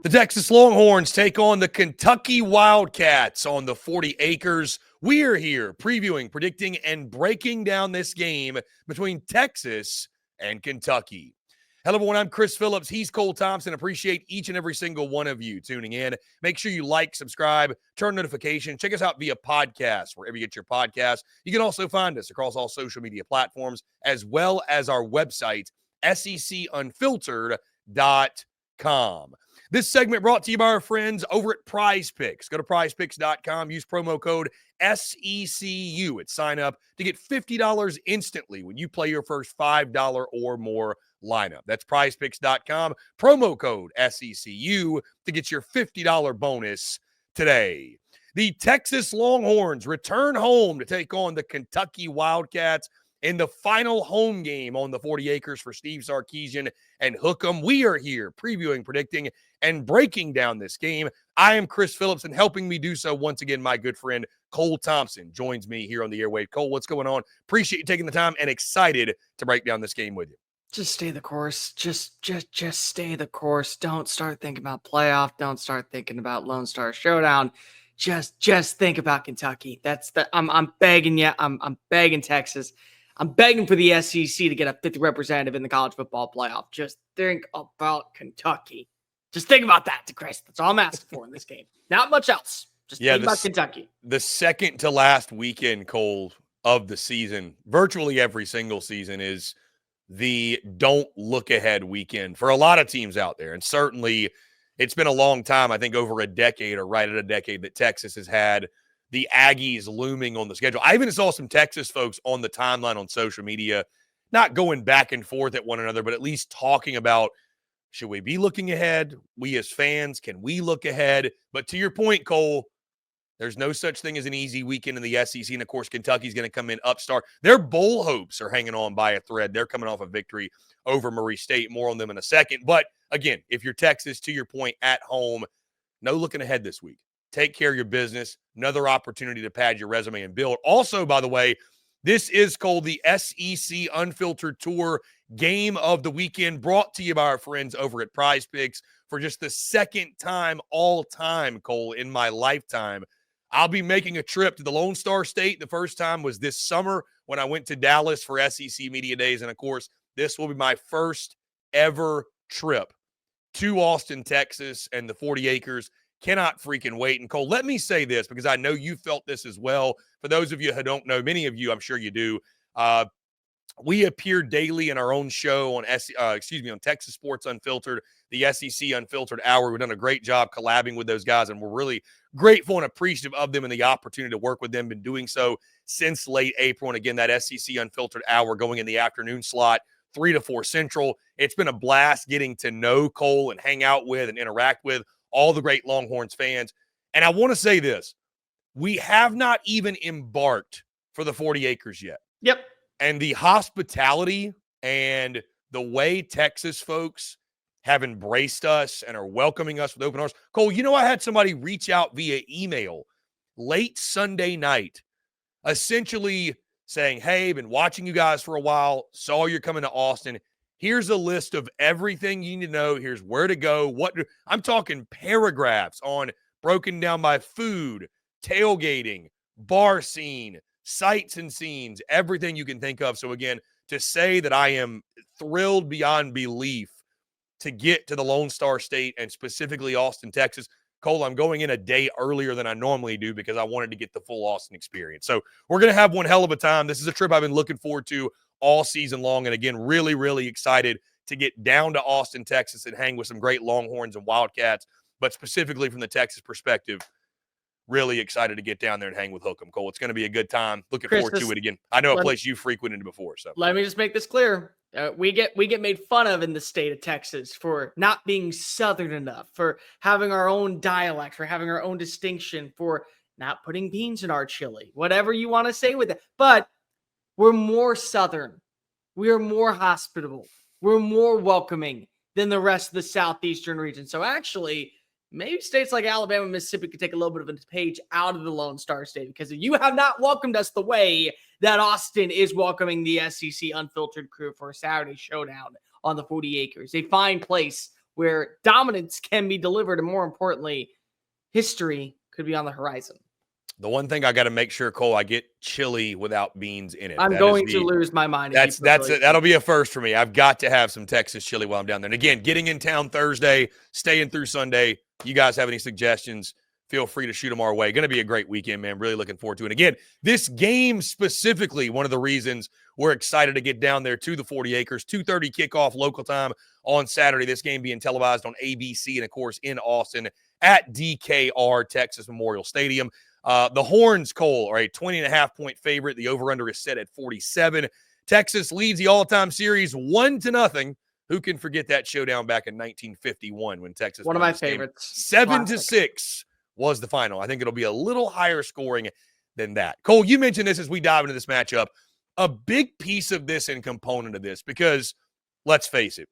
The Texas Longhorns take on the Kentucky Wildcats on the 40 acres. We are here previewing, predicting, and breaking down this game between Texas and Kentucky. Hello, everyone. I'm Chris Phillips. He's Cole Thompson. Appreciate each and every single one of you tuning in. Make sure you like, subscribe, turn notifications. Check us out via podcast, wherever you get your podcasts. You can also find us across all social media platforms, as well as our website, SECUnfiltered.com. This segment brought to you by our friends over at Prize Picks. Go to prizepicks.com. Use promo code SECU at sign up to get $50 instantly when you play your first $5 or more lineup. That's prizepicks.com. Promo code SECU to get your $50 bonus today. The Texas Longhorns return home to take on the Kentucky Wildcats in the final home game on the 40 acres for Steve Sarkisian and Hook'em. We are here previewing, predicting, and breaking down this game. I am Chris Phillips, and helping me do so once again, my good friend Cole Thompson joins me here on the airwave. Cole, what's going on? Appreciate you taking the time and excited to break down this game with you. Just stay the course. Just stay the course. Don't start thinking about playoff. Don't start thinking about Lone Star Showdown. Just think about Kentucky. I'm begging you. I'm begging Texas. I'm begging for the SEC to get a 50th representative in the college football playoff. Just think about Kentucky. Just think about that, Chris. That's all I'm asking for in this game. Not much else. Just think about Kentucky. The second to last weekend, Cole, of the season, virtually every single season, is the don't look ahead weekend for a lot of teams out there. And certainly it's been a long time, I think over a decade or right at a decade, that Texas has had the Aggies looming on the schedule. I even saw some Texas folks on the timeline on social media, not going back and forth at one another, but at least talking about, should we be looking ahead? We as fans, can we look ahead? But to your point, Cole, there's no such thing as an easy weekend in the SEC. And, of course, Kentucky's going to come in upstart. Their bowl hopes are hanging on by a thread. They're coming off a victory over Murray State. More on them in a second. But, again, if you're Texas, to your point, at home, no looking ahead this week. Take care of your business. Another opportunity to pad your resume and build. Also, by the way, this is called the SEC Unfiltered Tour Game of the Weekend, brought to you by our friends over at Prize Picks. For just the second time all time, Cole, in my lifetime, I'll be making a trip to the Lone Star State. The first time was this summer when I went to Dallas for SEC Media Days. And, of course, this will be my first ever trip to Austin, Texas, and the 40 acres. Cannot freaking wait. And, Cole, let me say this, because I know you felt this as well. For those of you who don't know, many of you, I'm sure you do, we appear daily in our own show on on Texas Sports Unfiltered, the SEC Unfiltered Hour. We've done a great job collabing with those guys, and we're really grateful and appreciative of them and the opportunity to work with them. Been doing so since late April. And again, that SEC Unfiltered Hour going in the afternoon slot, 3 to 4 Central. It's been a blast getting to know Cole and hang out with and interact with all the great Longhorns fans. And I want to say this. We have not even embarked for the 40 acres yet. Yep. And the hospitality and the way Texas folks have embraced us and are welcoming us with open arms. Cole, you know, I had somebody reach out via email late Sunday night, essentially saying, hey, been watching you guys for a while, saw you're coming to Austin. Here's a list of everything you need to know. Here's where to go. I'm talking paragraphs on broken down by food, tailgating, bar scene, sights and scenes, everything you can think of. So again, to say that I am thrilled beyond belief to get to the Lone Star State and specifically Austin, Texas. Cole, I'm going in a day earlier than I normally do because I wanted to get the full Austin experience. So we're going to have one hell of a time. This is a trip I've been looking forward to all season long. And again, really, really excited to get down to Austin, Texas and hang with some great Longhorns and Wildcats. But specifically from the Texas perspective, really excited to get down there and hang with Hook'em, Cole. It's going to be a good time. Looking forward to it again. I know a place you've frequented before. So let me just make this clear. We get made fun of in the state of Texas for not being Southern enough, for having our own dialect, for having our own distinction, for not putting beans in our chili, whatever you want to say with it. But we're more Southern. We are more hospitable. We're more welcoming than the rest of the Southeastern region. So actually, maybe states like Alabama and Mississippi could take a little bit of a page out of the Lone Star State, because you have not welcomed us the way that Austin is welcoming the SEC Unfiltered crew for a Saturday showdown on the 40 acres. A fine place where dominance can be delivered, and more importantly, history could be on the horizon. The one thing I got to make sure, Cole, I get chili without beans in it. I'm going to lose my mind. That'll be a first for me. I've got to have some Texas chili while I'm down there. And again, getting in town Thursday, staying through Sunday. You guys have any suggestions? Feel free to shoot them our way. Going to be a great weekend, man. Really looking forward to it. And again, this game specifically, one of the reasons we're excited to get down there to the 40 acres. 2:30 kickoff local time on Saturday. This game being televised on ABC and, of course, in Austin at DKR Texas Memorial Stadium. The Horns, Cole, are a 20.5-point favorite. The over-under is set at 47. Texas leads the all-time series 1-0. Who can forget that showdown back in 1951 when Texas one of my favorites. 7-6 was the final. I think it'll be a little higher scoring than that. Cole, you mentioned this as we dive into this matchup. A big piece of this and component of this, because let's face it,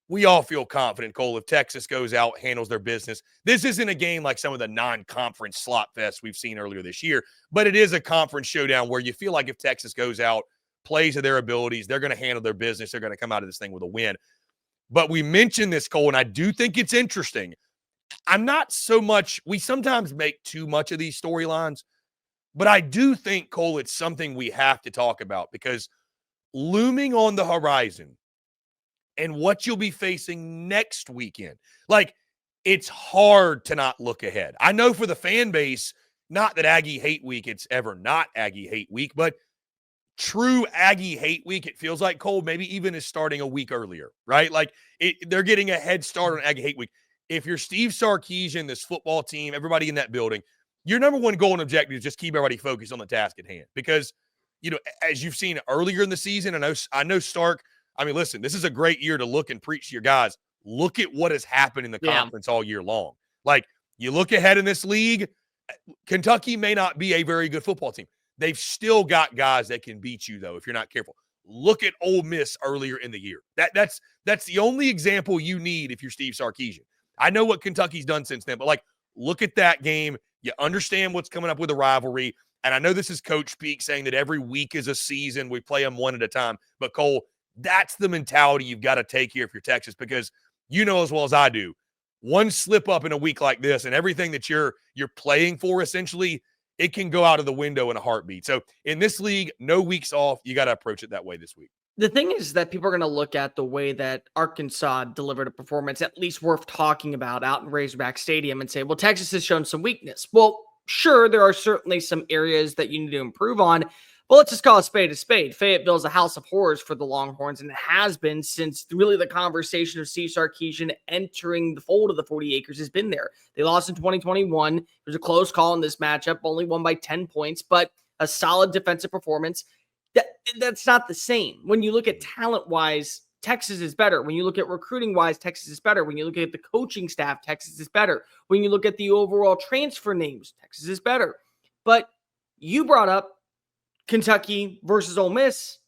we all feel confident, Cole, if Texas goes out, handles their business. This isn't a game like some of the non-conference slot fests we've seen earlier this year, but it is a conference showdown where you feel like if Texas goes out, plays to their abilities, they're going to handle their business, they're going to come out of this thing with a win. But we mentioned this, Cole, and I do think it's interesting. I'm not so much – we sometimes make too much of these storylines, but I do think, Cole, it's something we have to talk about because looming on the horizon – and what you'll be facing next weekend. Like, it's hard to not look ahead. I know for the fan base, not that Aggie Hate Week, it's ever not Aggie Hate Week, but true Aggie Hate Week, it feels like, Cole, maybe even is starting a week earlier, right? Like, they're getting a head start on Aggie Hate Week. If you're Steve Sarkisian, this football team, everybody in that building, your number one goal and objective is just keep everybody focused on the task at hand. Because, you know, as you've seen earlier in the season, I know Stark, I mean, listen, this is a great year to look and preach to your guys. Look at what has happened in the conference all year long. Like, you look ahead in this league, Kentucky may not be a very good football team. They've still got guys that can beat you, though, if you're not careful. Look at Ole Miss earlier in the year. That's the only example you need if you're Steve Sarkisian. I know what Kentucky's done since then, but, like, look at that game. You understand what's coming up with the rivalry. And I know this is Coach Speak saying that every week is a season. We play them one at a time. But, Cole, that's the mentality you've got to take here if you're Texas, because you know as well as I do, one slip up in a week like this and everything that you're playing for, essentially, it can go out of the window in a heartbeat. So in this league, no weeks off. You got to approach it that way this week. The thing is that people are going to look at the way that Arkansas delivered a performance at least worth talking about out in Razorback Stadium and say, well, Texas has shown some weakness. Well, sure, there are certainly some areas that you need to improve on. But let's just call a spade a spade. Fayetteville's a house of horrors for the Longhorns, and it has been since really the conversation of Steve Sarkisian entering the fold of the 40 acres has been there. They lost in 2021. It was a close call in this matchup, only won by 10 points, but a solid defensive performance. That's not the same. When you look at talent-wise, Texas is better. When you look at recruiting-wise, Texas is better. When you look at the coaching staff, Texas is better. When you look at the overall transfer names, Texas is better. But you brought up Kentucky versus Ole Miss,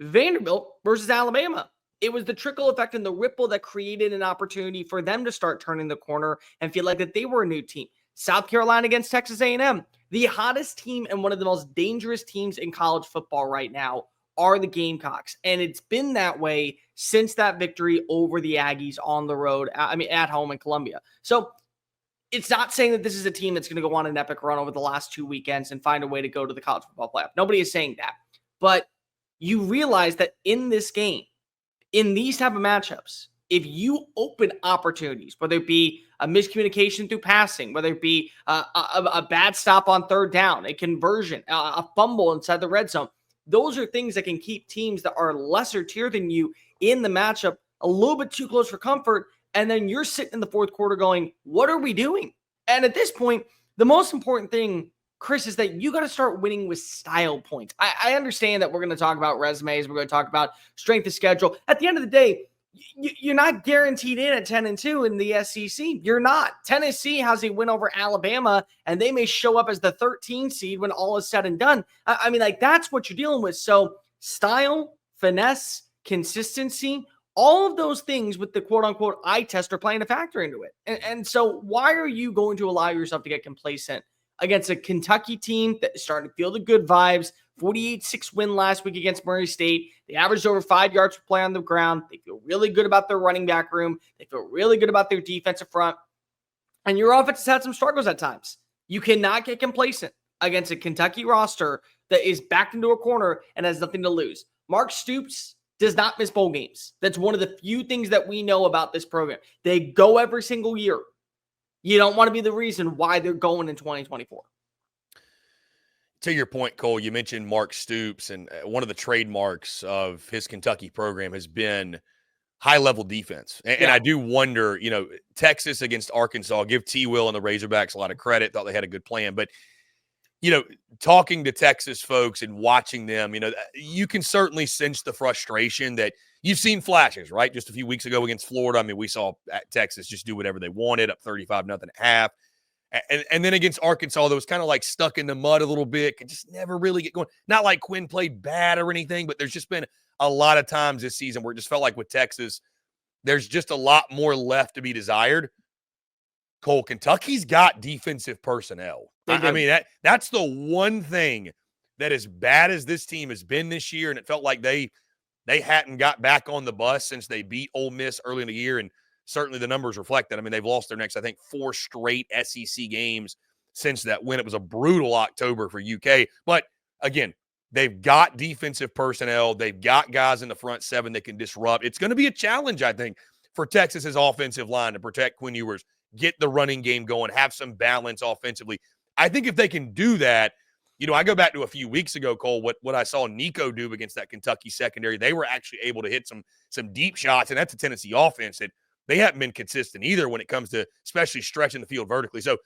Vanderbilt versus Alabama. It was the trickle effect and the ripple that created an opportunity for them to start turning the corner and feel like that they were a new team. South Carolina against Texas A&M. The hottest team and one of the most dangerous teams in college football right now are the Gamecocks. And it's been that way since that victory over the Aggies on the road, at home in Columbia. So it's not saying that this is a team that's going to go on an epic run over the last 2 weekends and find a way to go to the college football playoff. Nobody is saying that. But you realize that in this game, in these type of matchups, if you open opportunities, whether it be a miscommunication through passing, whether it be a bad stop on third down, a conversion, a fumble inside the red zone, those are things that can keep teams that are lesser tier than you in the matchup a little bit too close for comfort. And then you're sitting in the fourth quarter going, what are we doing? And at this point, the most important thing, Chris, is that you got to start winning with style points. I understand that we're going to talk about resumes. We're going to talk about strength of schedule. At the end of the day, you're not guaranteed in at 10-2 in the SEC. You're not. Tennessee has a win over Alabama, and they may show up as the 13 seed when all is said and done. I mean, like, that's what you're dealing with. So style, finesse, consistency, all of those things with the quote-unquote eye test are playing a factor into it. And so why are you going to allow yourself to get complacent against a Kentucky team that is starting to feel the good vibes, 48-6 win last week against Murray State. They averaged over 5 yards per play on the ground. They feel really good about their running back room. They feel really good about their defensive front. And your offense has had some struggles at times. You cannot get complacent against a Kentucky roster that is backed into a corner and has nothing to lose. Mark Stoops does not miss bowl games. That's one of the few things that we know about this program. They go every single year. You don't want to be the reason why they're going in 2024. To your point, Cole, you mentioned Mark Stoops, and one of the trademarks of his Kentucky program has been high-level defense. And I do wonder, Texas against Arkansas, give T. Will and the Razorbacks a lot of credit, thought they had a good plan. But, talking to Texas folks and watching them, you can certainly sense the frustration that you've seen flashes, right? Just a few weeks ago against Florida, we saw Texas just do whatever they wanted, up 35-0 at half. And then against Arkansas, that was kind of like stuck in the mud a little bit, could just never really get going. Not like Quinn played bad or anything, but there's just been a lot of times this season where it just felt like with Texas, there's just a lot more left to be desired. Cole, Kentucky's got defensive personnel. That's the one thing that, as bad as this team has been this year, and it felt like they hadn't got back on the bus since they beat Ole Miss early in the year, and certainly the numbers reflect that. They've lost their next, 4 straight SEC games since that win. It was a brutal October for UK. But, again, they've got defensive personnel. They've got guys in the front seven that can disrupt. It's going to be a challenge, I think, for Texas's offensive line to protect Quinn Ewers, get the running game going, have some balance offensively. I think if they can do that, I go back to a few weeks ago, Cole, what I saw Nico do against that Kentucky secondary. They were actually able to hit some deep shots, and that's a Tennessee offense that they haven't been consistent either when it comes to especially stretching the field vertically. So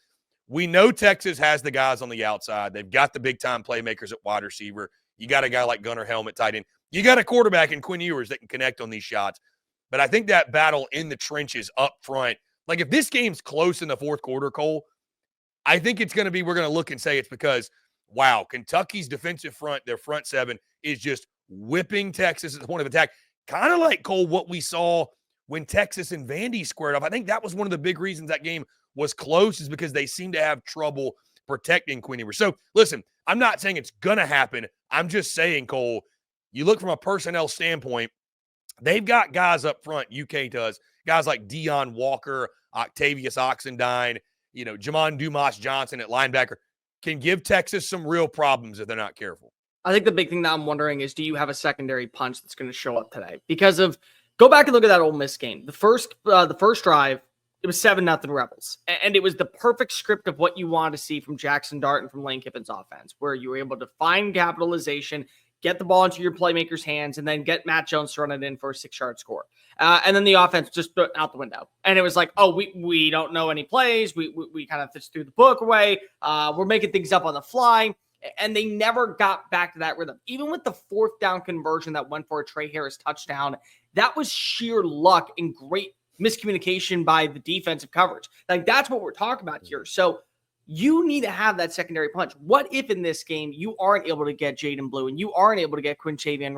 we know Texas has the guys on the outside. They've got the big-time playmakers at wide receiver. You got a guy like Gunnar Helmet tight end. You got a quarterback in Quinn Ewers that can connect on these shots. But I think that battle in the trenches up front, like if this game's close in the fourth quarter, Cole, I think it's going to be, we're going to look and say it's because, wow, Kentucky's defensive front, their front seven, is just whipping Texas at the point of attack. Kind of like, Cole, what we saw when Texas and Vandy squared off. I think that was one of the big reasons that game was close, is because they seem to have trouble protecting Quinn Ewers. So, listen, I'm not saying it's going to happen. I'm just saying, Cole, you look from a personnel standpoint, they've got guys up front, UK does, guys like Deion Walker, Octavius Oxendine, Jamon Dumas-Johnson at linebacker, can give Texas some real problems if they're not careful. I think the big thing that I'm wondering is, do you have a secondary punch that's going to show up today? Because go back and look at that Ole Miss game. The first drive, it was 7-0 Rebels. And it was the perfect script of what you want to see from Jackson Dart and from Lane Kiffin's offense, where you were able to find capitalization, get the ball into your playmaker's hands, and then get Matt Jones to run it in for a 6-yard score. And then the offense just put out the window. And it was like, oh, we don't know any plays. We kind of just threw the book away. We're making things up on the fly. And they never got back to that rhythm. Even with the 4th down conversion that went for a Trey Harris touchdown, that was sheer luck and great miscommunication by the defensive coverage. Like, that's what we're talking about here. So you need to have that secondary punch. What if in this game you aren't able to get Jaden Blue and you aren't able to get Quinchavian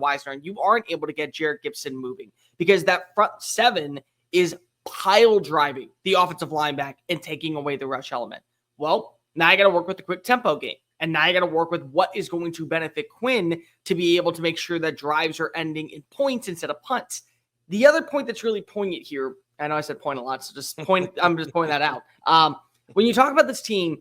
Wisner and you aren't able to get Jarrett Gibson moving? Because that front seven is pile driving the offensive line back and taking away the rush element. Well, now I got to work with the quick tempo game. And now I got to work with what is going to benefit Quinn to be able to make sure that drives are ending in points instead of punts. The other point that's really poignant here, I know I said point a lot, so I'm just pointing that out. When you talk about this team,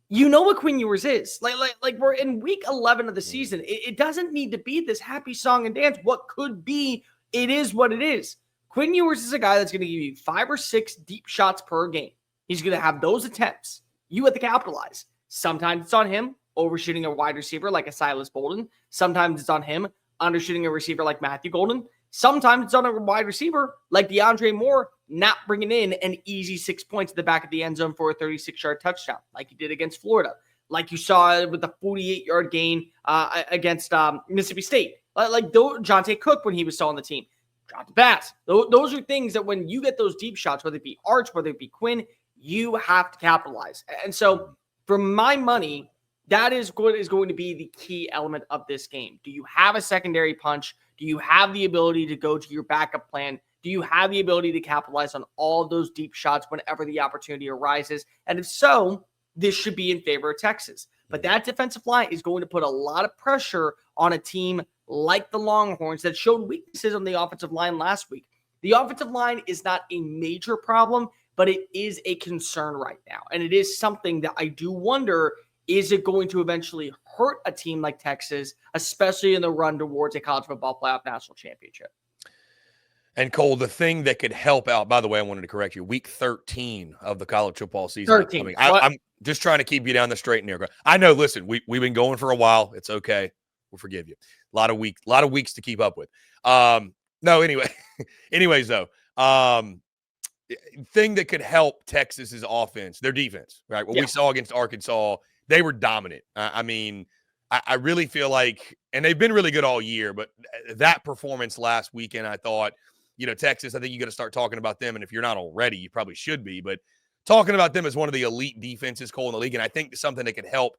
you know what Quinn Ewers is. Like we're in week 11 of the season. It doesn't need to be this happy song and dance. What could be, it is what it is. Quinn Ewers is a guy that's going to give you 5 or 6 deep shots per game. He's going to have those attempts. You have to capitalize. Sometimes it's on him overshooting a wide receiver like a Silas Bolden. Sometimes it's on him undershooting a receiver like Matthew Golden. Sometimes it's on a wide receiver like DeAndre Moore not bringing in an easy 6 points at the back of the end zone for a 36-yard touchdown like he did against Florida, like you saw with the 48-yard gain against Mississippi State, like Jonte Cook when he was still on the team. Dropped the pass. Those are things that when you get those deep shots, whether it be Arch, whether it be Quinn, you have to capitalize. And so for my money, that is what is going to be the key element of this game. Do you have a secondary punch? Do you have the ability to go to your backup plan? Do you have the ability to capitalize on all of those deep shots whenever the opportunity arises? And if so, this should be in favor of Texas. But that defensive line is going to put a lot of pressure on a team like the Longhorns that showed weaknesses on the offensive line last week. The offensive line is not a major problem, but it is a concern right now. And it is something that I do wonder, is it going to eventually hurt a team like Texas, especially in the run towards a college football playoff national championship? And Cole, the thing that could help out, by the way, I wanted to correct you, week 13 of the college football season. 13. I'm just trying to keep you down the straight and narrow. I know, listen, we've been going for a while. It's okay. We'll forgive you. A lot of weeks to keep up with. Anyways, though, thing that could help Texas's offense, their defense, right? What we saw against Arkansas, they were dominant. I really feel like, and they've been really good all year, but that performance last weekend, I thought, Texas, I think you got to start talking about them. And if you're not already, you probably should be, but talking about them as one of the elite defenses, Cole, in the league. And I think something that could help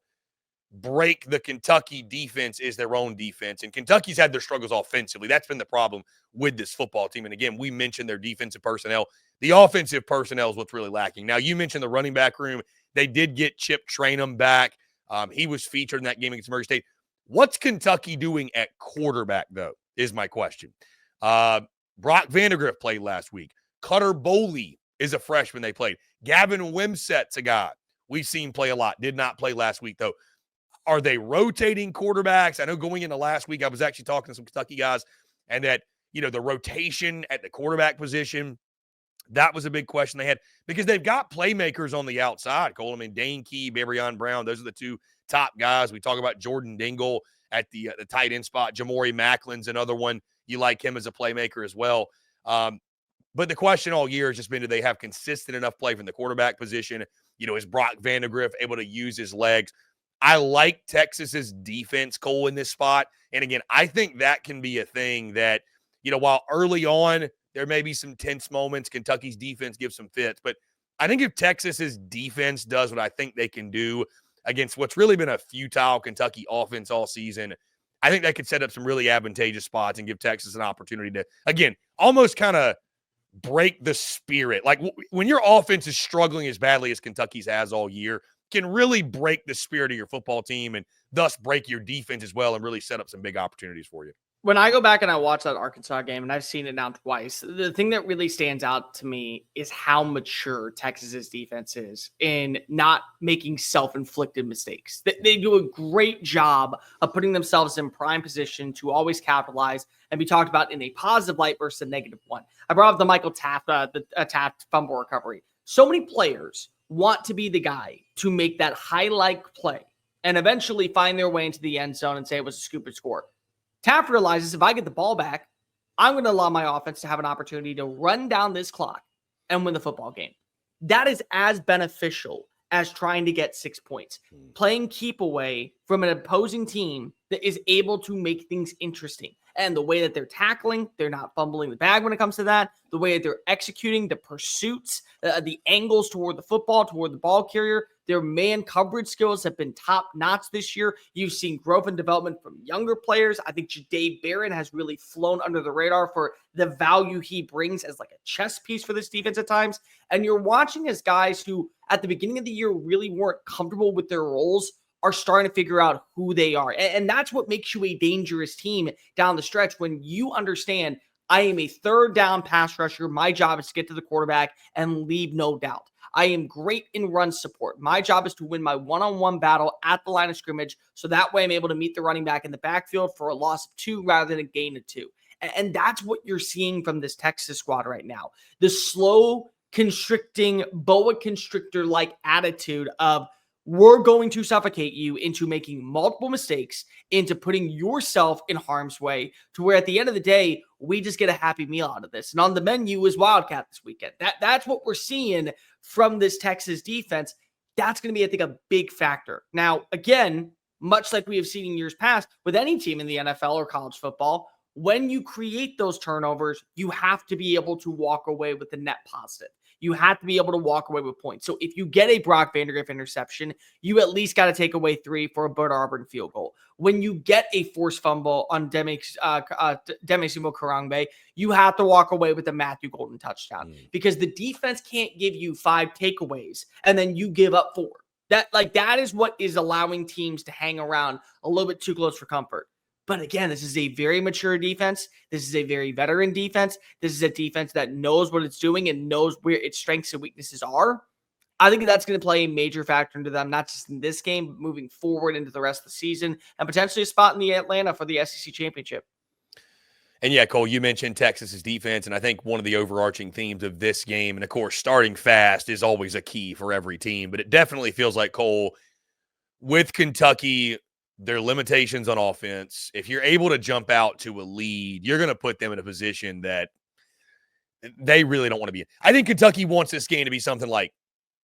break the Kentucky defense is their own defense. And Kentucky's had their struggles offensively. That's been the problem with this football team. And again, we mentioned their defensive personnel. The offensive personnel is what's really lacking. Now, you mentioned the running back room. They did get Chip Trayanum back. He was featured in that game against Murray State. What's Kentucky doing at quarterback, though, is my question. Brock Vandagriff played last week. Cutter Boley is a freshman they played. Gavin Wimsett's a guy we've seen play a lot. Did not play last week, though. Are they rotating quarterbacks? I know going into last week, I was actually talking to some Kentucky guys, and that, the rotation at the quarterback position, that was a big question they had because they've got playmakers on the outside, Cole. I mean, Dane Key, Barion Brown, those are the two top guys. We talk about Jordan Dingle at the tight end spot. Jamori Macklin's another one. You like him as a playmaker as well. But the question all year has just been, do they have consistent enough play from the quarterback position? Is Brock Vandagriff able to use his legs? I like Texas's defense, Cole, in this spot. And again, I think that can be a thing that, while early on there may be some tense moments, Kentucky's defense gives some fits. But I think if Texas's defense does what I think they can do against what's really been a futile Kentucky offense all season, I think they could set up some really advantageous spots and give Texas an opportunity to, again, almost kind of break the spirit. Like when your offense is struggling as badly as Kentucky's has all year, can really break the spirit of your football team and thus break your defense as well and really set up some big opportunities for you. When I go back and I watch that Arkansas game, and I've seen it now twice, the thing that really stands out to me is how mature Texas's defense is in not making self-inflicted mistakes. They do a great job of putting themselves in prime position to always capitalize and be talked about in a positive light versus a negative one. I brought up the Michael Taft, Taft fumble recovery. So many players want to be the guy to make that highlight play and eventually find their way into the end zone and say it was a stupid score. Taft realizes if I get the ball back, I'm going to allow my offense to have an opportunity to run down this clock and win the football game. That is as beneficial as trying to get 6 points. Playing keep away from an opposing team that is able to make things interesting. And the way that they're tackling, they're not fumbling the bag when it comes to that. The way that they're executing the pursuits, the angles toward the football, toward the ball carrier, their man coverage skills have been top notch this year. You've seen growth and development from younger players. I think Ja'Day Barron has really flown under the radar for the value he brings as like a chess piece for this defense at times. And you're watching as guys who at the beginning of the year really weren't comfortable with their roles are starting to figure out who they are. And that's what makes you a dangerous team down the stretch when you understand I am a third down pass rusher. My job is to get to the quarterback and leave no doubt. I am great in run support. My job is to win my one-on-one battle at the line of scrimmage, so that way I'm able to meet the running back in the backfield for a loss of 2 rather than a gain of 2. And that's what you're seeing from this Texas squad right now. The slow, constricting, boa constrictor-like attitude of we're going to suffocate you into making multiple mistakes, into putting yourself in harm's way, to where at the end of the day, we just get a happy meal out of this. And on the menu is Wildcat this weekend. That's what we're seeing from this Texas defense. That's going to be, I think, a big factor. Now, again, much like we have seen in years past with any team in the NFL or college football, when you create those turnovers, you have to be able to walk away with the net positive. You have to be able to walk away with points. So if you get a Brock Vandagriff interception, you at least got to take away 3 for a Bud Auburn field goal. When you get a forced fumble on Demisimu Karangbe, you have to walk away with a Matthew Golden touchdown because the defense can't give you 5 takeaways and then you give up 4. That is what is allowing teams to hang around a little bit too close for comfort. But again, this is a very mature defense. This is a very veteran defense. This is a defense that knows what it's doing and knows where its strengths and weaknesses are. I think that's going to play a major factor into them, not just in this game, but moving forward into the rest of the season and potentially a spot in the Atlanta for the SEC championship. And yeah, Cole, you mentioned Texas's defense, and I think one of the overarching themes of this game, and of course, starting fast is always a key for every team, but it definitely feels like, Cole, with Kentucky, their limitations on offense, if you're able to jump out to a lead, you're going to put them in a position that they really don't want to be in. I think Kentucky wants this game to be something like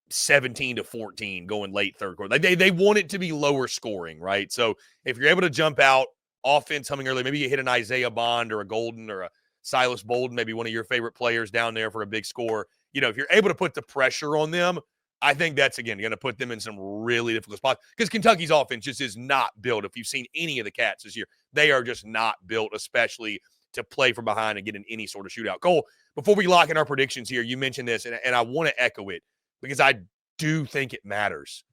17-14 going late third quarter. They want it to be lower scoring, right? So if you're able to jump out, offense humming early, maybe you hit an Isaiah Bond or a Golden or a Silas Bolden, maybe one of your favorite players down there for a big score. If you're able to put the pressure on them, I think that's, again, going to put them in some really difficult spots because Kentucky's offense just is not built. If you've seen any of the Cats this year, they are just not built, especially to play from behind and get in any sort of shootout. Cole, before we lock in our predictions here, you mentioned this, and I want to echo it because I do think it matters.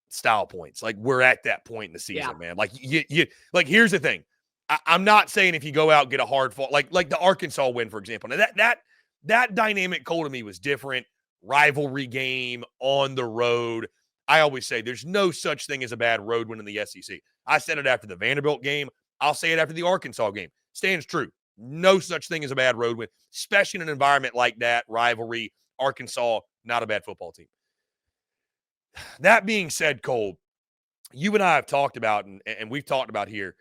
Style points. Like, we're at that point in the season, man. Like, like, here's the thing. I'm not saying if you go out and get a hard fall, like the Arkansas win, for example. Now, that dynamic, Cole, to me was different. Rivalry game on the road. I always say there's no such thing as a bad road win in the SEC. I said it after the Vanderbilt game. I'll say it after the Arkansas game. Stands true. No such thing as a bad road win, especially in an environment like that, rivalry. Arkansas, not a bad football team. That being said, Cole, you and I have talked about, and we've talked about here,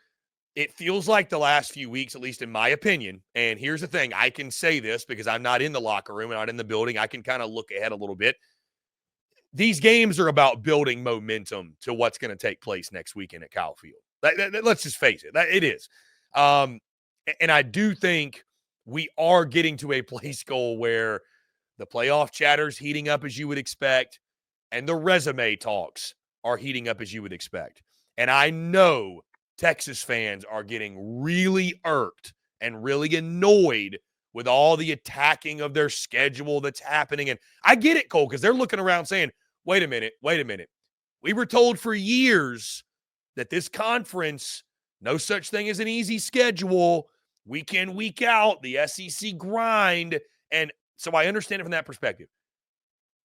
it feels like the last few weeks, at least in my opinion, and here's the thing, I can say this because I'm not in the locker room and not in the building. I can kind of look ahead a little bit. These games are about building momentum to what's going to take place next weekend at Kyle Field. Let's just face it. It is. And I do think we are getting to a place, Cole, where the playoff chatter's heating up as you would expect, and the resume talks are heating up as you would expect. And I know Texas fans are getting really irked and really annoyed with all the attacking of their schedule that's happening. And I get it, Cole, because they're looking around saying, wait a minute. We were told for years that this conference, no such thing as an easy schedule, week in, week out, the SEC grind. And so I understand it from that perspective.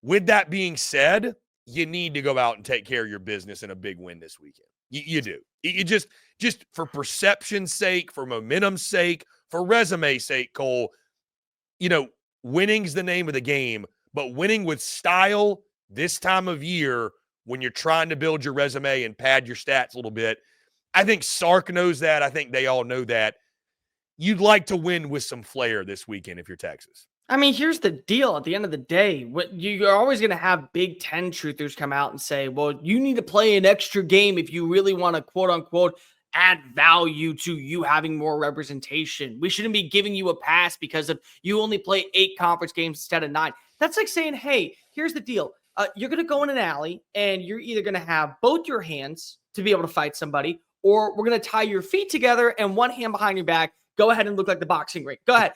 With that being said, you need to go out and take care of your business in a big win this weekend. You do. You just for perception's sake, for momentum's sake, for resume's sake, Cole, winning's the name of the game, but winning with style this time of year when you're trying to build your resume and pad your stats a little bit, I think Sark knows that. I think they all know that. You'd like to win with some flair this weekend if you're Texas. I mean, here's the deal. At the end of the day, you're always going to have Big Ten truthers come out and say, well, you need to play an extra game if you really want to, quote unquote, add value to you having more representation. We shouldn't be giving you a pass because of you only play 8 conference games instead of 9. That's like saying, hey, here's the deal. You're going to go in an alley and you're either going to have both your hands to be able to fight somebody, or we're going to tie your feet together and one hand behind your back. Go ahead and look like the boxing ring. Go ahead.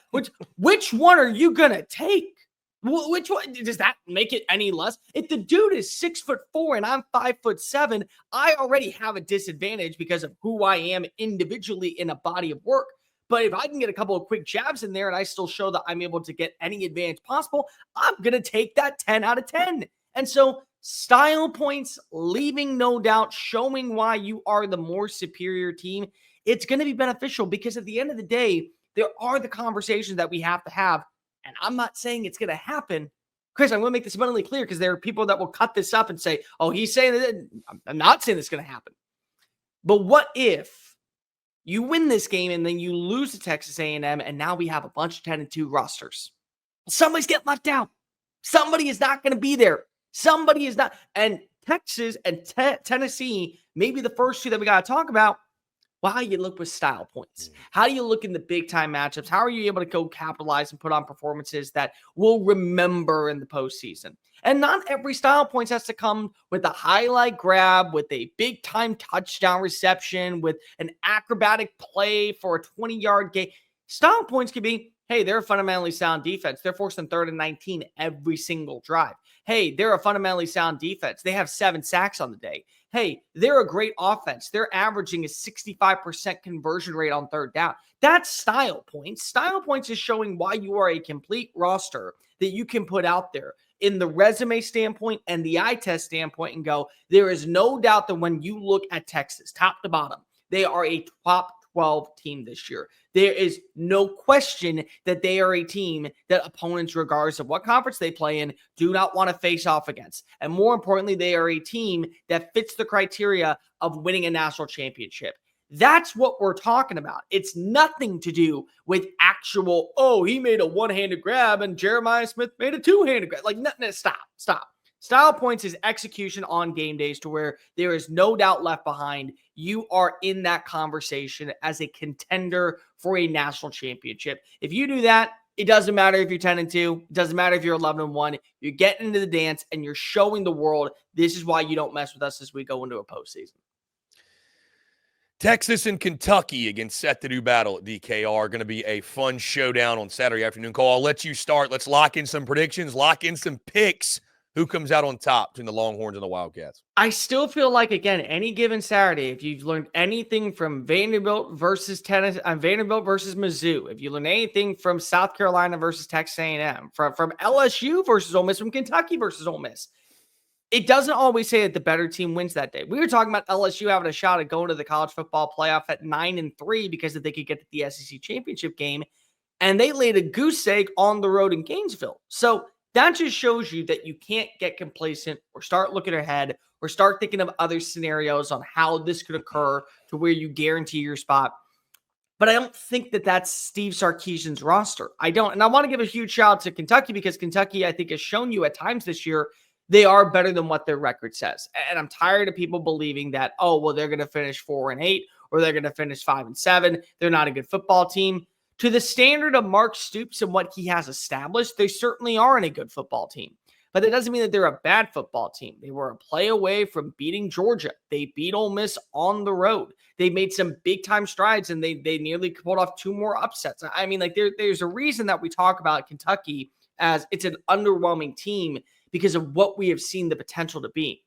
Which one are you going to take? Which one? Does that make it any less? If the dude is 6'4" and I'm 5'7", I already have a disadvantage because of who I am individually in a body of work. But if I can get a couple of quick jabs in there and I still show that I'm able to get any advantage possible, I'm going to take that 10 out of 10. And so style points, leaving no doubt, showing why you are the more superior team, it's going to be beneficial because at the end of the day, there are the conversations that we have to have. And I'm not saying it's going to happen. Chris, I'm going to make this abundantly clear because there are people that will cut this up and say, oh, he's saying that. I'm not saying it's going to happen. But what if you win this game and then you lose to Texas A&M and now we have a bunch of 10-2 rosters? Somebody's getting left out. Somebody is not going to be there. Somebody is not. And Texas and Tennessee, maybe the first two that we got to talk about. Well, how do you look with style points? How do you look in the big time matchups? How are you able to go capitalize and put on performances that we'll remember in the postseason? And not every style points has to come with a highlight grab, with a big time touchdown reception, with an acrobatic play for a 20-yard gain. Style points could be, hey, they're a fundamentally sound defense. They're forcing 3rd and 19 every single drive. Hey, they're a fundamentally sound defense. They have 7 sacks on the day. Hey, they're a great offense. They're averaging a 65% conversion rate on third down. That's style points. Style points is showing why you are a complete roster that you can put out there in the resume standpoint and the eye test standpoint and go, there is no doubt that when you look at Texas, top to bottom, they are a top 12 team this year. There is no question that they are a team that opponents, regardless of what conference they play in, do not want to face off against. And more importantly, they are a team that fits the criteria of winning a national championship. That's what we're talking about. It's nothing to do with actual, oh, he made a one-handed grab and Jeremiah Smith made a two-handed grab. Like, no, stop. Style points is execution on game days to where there is no doubt left behind. You are in that conversation as a contender for a national championship. If you do that, it doesn't matter if you're 10-2. It doesn't matter if you're 11-1. You're getting into the dance and you're showing the world this is why you don't mess with us as we go into a postseason. Texas and Kentucky again set to do battle at DKR. Going to be a fun showdown on Saturday afternoon. Cole, I'll let you start. Let's lock in some predictions, lock in some picks. Who comes out on top between the Longhorns and the Wildcats? I still feel like, again, any given Saturday, if you've learned anything from Vanderbilt versus Vanderbilt versus Mizzou, if you learn anything from South Carolina versus Texas A&M, from LSU versus Ole Miss, from Kentucky versus Ole Miss, it doesn't always say that the better team wins that day. We were talking about LSU having a shot at going to the college football playoff at 9-3 because if they could get to the SEC championship game, and they laid a goose egg on the road in Gainesville. So that just shows you that you can't get complacent or start looking ahead or start thinking of other scenarios on how this could occur to where you guarantee your spot. But I don't think that that's Steve Sarkisian's roster. I don't. And I want to give a huge shout out to Kentucky because Kentucky, I think, has shown you at times this year they are better than what their record says. And I'm tired of people believing that, oh, well, they're going to finish 4-8 or they're going to finish 5-7. They're not a good football team. To the standard of Mark Stoops and what he has established, they certainly aren't a good football team. But that doesn't mean that they're a bad football team. They were a play away from beating Georgia. They beat Ole Miss on the road. They made some big-time strides, and they nearly pulled off 2 more upsets. I mean, like there's a reason that we talk about Kentucky as it's an underwhelming team because of what we have seen the potential to be.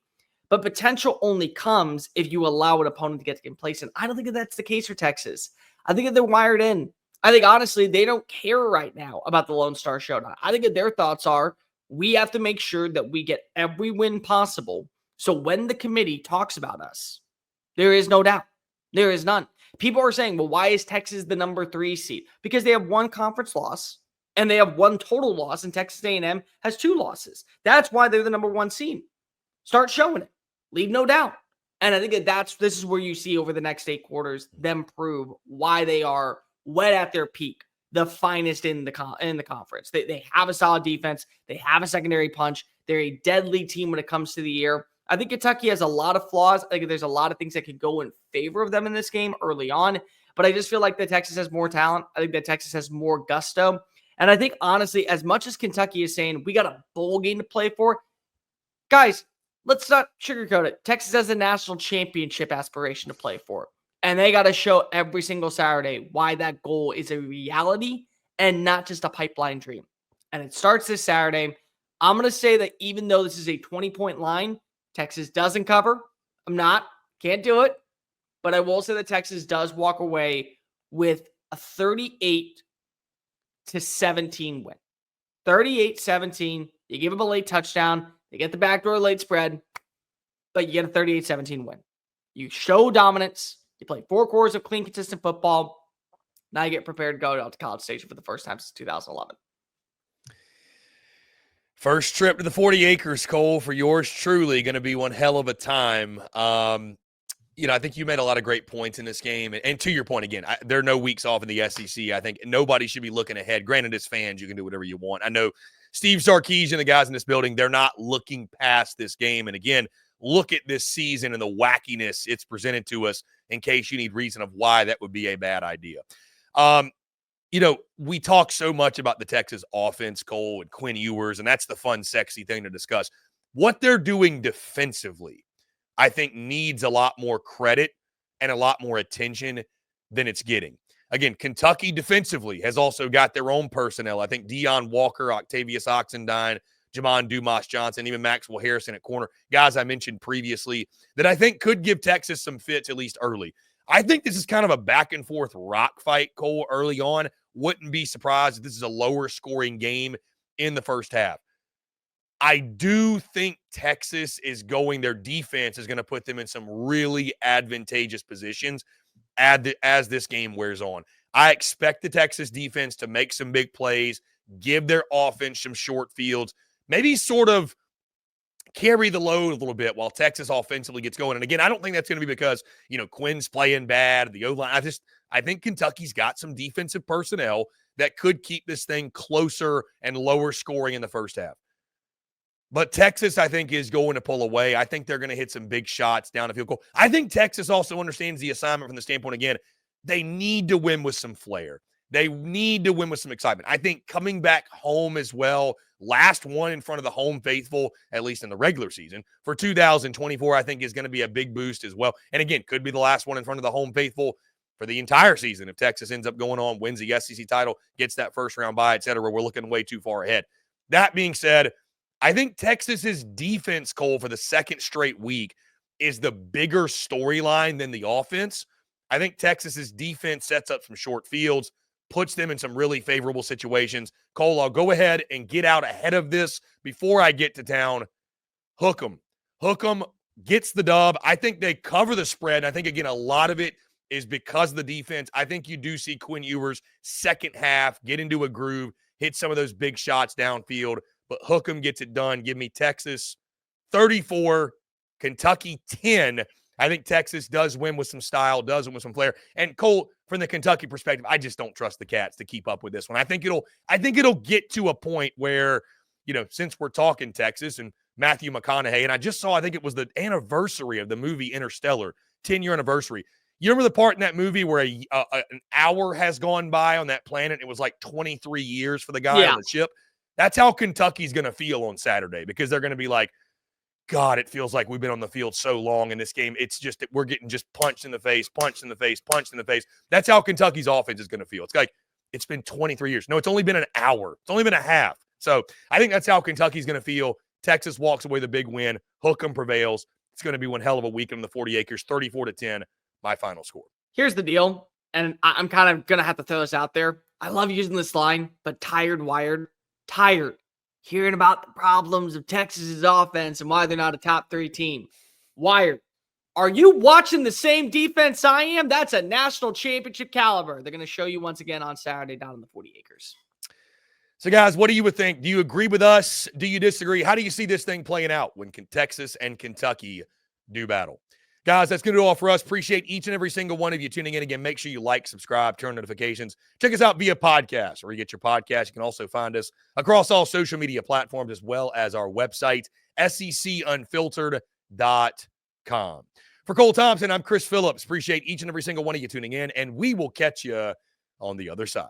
But potential only comes if you allow an opponent to get complacent. I don't think that that's the case for Texas. I think that they're wired in. I think, honestly, they don't care right now about the Lone Star Showdown. I think that their thoughts are, we have to make sure that we get every win possible. So when the committee talks about us, there is no doubt. There is none. People are saying, well, why is Texas the number 3 seed? Because they have 1 conference loss and they have 1 total loss, and Texas A&M has 2 losses. That's why they're the number 1 seed. Start showing it. Leave no doubt. And I think that this is where you see over the next 8 quarters them prove why they are wet at their peak, the finest in the conference. They have a solid defense. They have a secondary punch. They're a deadly team when it comes to the air. I think Kentucky has a lot of flaws. I think there's a lot of things that could go in favor of them in this game early on, but I just feel like that Texas has more talent. I think that Texas has more gusto. And I think, honestly, as much as Kentucky is saying we got a bowl game to play for, guys, let's not sugarcoat it. Texas has a national championship aspiration to play for. And they got to show every single Saturday why that goal is a reality and not just a pipeline dream. And it starts this Saturday. I'm going to say that even though this is a 20-point line, Texas doesn't cover. Can't do it. But I will say that Texas does walk away with a 38-17 win. 38-17. You give them a late touchdown. They get the backdoor late spread. But you get a 38-17 win. You show dominance. You play 4 quarters of clean, consistent football. Now you get prepared to go out to College Station for the first time since 2011. First trip to the 40 acres, Cole, for yours truly. Going to be one hell of a time. I think you made a lot of great points in this game. And to your point, again, there are no weeks off in the SEC. I think nobody should be looking ahead. Granted, as fans, you can do whatever you want. I know Steve Sarkisian and the guys in this building, they're not looking past this game. And again, look at this season and the wackiness it's presented to us in case you need reason of why that would be a bad idea. We talk so much about the Texas offense, Cole, and Quinn Ewers, and that's the fun, sexy thing to discuss. What they're doing defensively, I think, needs a lot more credit and a lot more attention than it's getting. Again, Kentucky defensively has also got their own personnel. I think Deion Walker, Octavius Oxendine, Jamon Dumas-Johnson, even Maxwell Harrison at corner, guys I mentioned previously that I think could give Texas some fits at least early. I think this is kind of a back-and-forth rock fight, Cole, early on. Wouldn't be surprised if this is a lower-scoring game in the first half. I do think Texas their defense is going to put them in some really advantageous positions as this game wears on. I expect the Texas defense to make some big plays, give their offense some short fields, maybe sort of carry the load a little bit while Texas offensively gets going. And again, I don't think that's going to be because, Quinn's playing bad, the O-line. I think Kentucky's got some defensive personnel that could keep this thing closer and lower scoring in the first half. But Texas, I think, is going to pull away. I think they're going to hit some big shots down the field goal. I think Texas also understands the assignment from the standpoint, again, they need to win with some flair. They need to win with some excitement. I think coming back home as well, last one in front of the home faithful, at least in the regular season, for 2024, I think is going to be a big boost as well. And again, could be the last one in front of the home faithful for the entire season if Texas ends up going on, wins the SEC title, gets that first round bye, et cetera. We're looking way too far ahead. That being said, I think Texas's defense, Cole, for the second straight week is the bigger storyline than the offense. I think Texas's defense sets up some short fields, puts them in some really favorable situations. Cole, I'll go ahead and get out ahead of this before I get to town. Hook 'em. Hook 'em gets the dub. I think they cover the spread. I think, again, a lot of it is because of the defense. I think you do see Quinn Ewers second half get into a groove, hit some of those big shots downfield. But Hook'em gets it done. Give me Texas 34, Kentucky 10. I think Texas does win with some style, does win with some flair. And Cole, from the Kentucky perspective, I just don't trust the Cats to keep up with this one. I think it'll get to a point where, since we're talking Texas and Matthew McConaughey, and I think it was the anniversary of the movie Interstellar, 10-year anniversary. You remember the part in that movie where an hour has gone by on that planet? It was like 23 years for the guy on the ship. That's how Kentucky's going to feel on Saturday, because they're going to be like, God, it feels like we've been on the field so long in this game. It's just that we're getting just punched in the face, punched in the face, punched in the face. That's how Kentucky's offense is going to feel. It's like, it's been 23 years. No, it's only been an hour. It's only been a half. So I think that's how Kentucky's going to feel. Texas walks away with a big win. Hook'em prevails. It's going to be one hell of a weekend on the 40 acres, 34-10, my final score. Here's the deal, and I'm kind of going to have to throw this out there. I love using this line, but tired hearing about the problems of Texas's offense and why they're not a top 3 team. Wired. Are you watching the same defense I am? That's a national championship caliber. They're going to show you once again on Saturday down in the 40 acres. So, guys, what do you think? Do you agree with us? Do you disagree? How do you see this thing playing out when Texas and Kentucky do battle? Guys, that's going to do all for us. Appreciate each and every single one of you tuning in. Again, make sure you like, subscribe, turn notifications. Check us out via podcast, where you get your podcast. You can also find us across all social media platforms, as well as our website, SECUnfiltered.com. For Cole Thompson, I'm Chris Phillips. Appreciate each and every single one of you tuning in, and we will catch you on the other side.